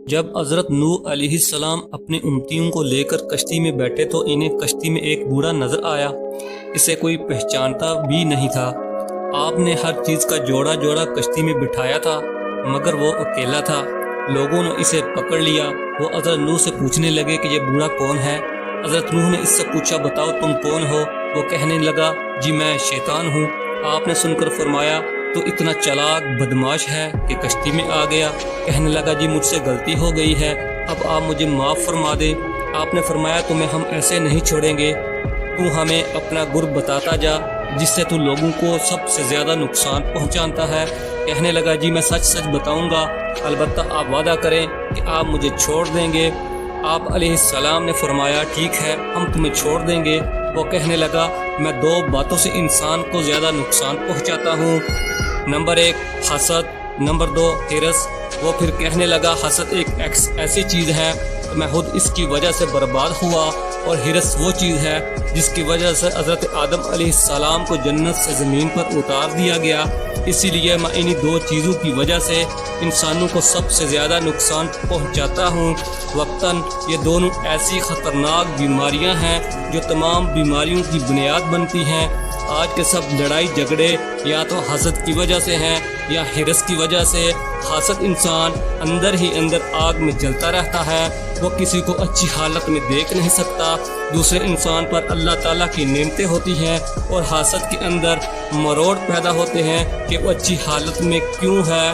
جب حضرت نوح علیہ السلام اپنی امتیوں کو لے کر کشتی میں بیٹھے تو انہیں کشتی میں ایک بوڑھا نظر آیا۔ اسے کوئی پہچانتا بھی نہیں تھا۔ آپ نے ہر چیز کا جوڑا جوڑا کشتی میں بٹھایا تھا مگر وہ اکیلا تھا۔ لوگوں نے اسے پکڑ لیا۔ وہ حضرت نوح سے پوچھنے لگے کہ یہ بوڑھا کون ہے؟ حضرت نوح نے اس سے پوچھا، بتاؤ تم کون ہو؟ وہ کہنے لگا، جی میں شیطان ہوں۔ آپ نے سن کر فرمایا، تو اتنا چلاک بدماش ہے کہ کشتی میں آ گیا۔ کہنے لگا، جی مجھ سے غلطی ہو گئی ہے، اب آپ مجھے معاف فرما دیں۔ آپ نے فرمایا، تمہیں ہم ایسے نہیں چھوڑیں گے، تو ہمیں اپنا گر بتاتا جا جس سے تو لوگوں کو سب سے زیادہ نقصان پہنچاتا ہے۔ کہنے لگا، جی میں سچ سچ بتاؤں گا، البتہ آپ وعدہ کریں کہ آپ مجھے چھوڑ دیں گے۔ آپ علیہ السلام نے فرمایا، ٹھیک ہے ہم تمہیں چھوڑ دیں گے۔ وہ کہنے لگا، میں دو باتوں سے انسان کو زیادہ نقصان پہنچاتا ہوں، نمبر 1 حسد، نمبر 2 حرص۔ وہ پھر کہنے لگا، حسد ایک ایسی چیز ہے کہ میں خود اس کی وجہ سے برباد ہوا، اور حرص وہ چیز ہے جس کی وجہ سے حضرت آدم علیہ السلام کو جنت سے زمین پر اتار دیا گیا۔ اسی لیے میں انہی دو چیزوں کی وجہ سے انسانوں کو سب سے زیادہ نقصان پہنچاتا ہوں۔ وقتاً یہ دونوں ایسی خطرناک بیماریاں ہیں جو تمام بیماریوں کی بنیاد بنتی ہیں۔ آج کے سب لڑائی جھگڑے یا تو حسد کی وجہ سے ہیں یا حرص کی وجہ سے۔ حاسد انسان اندر ہی اندر آگ میں جلتا رہتا ہے، وہ کسی کو اچھی حالت میں دیکھ نہیں سکتا۔ دوسرے انسان پر اللہ تعالیٰ کی نعمتیں ہوتی ہیں اور حاسد کے اندر مروڑ پیدا ہوتے ہیں کہ وہ اچھی حالت میں کیوں ہے۔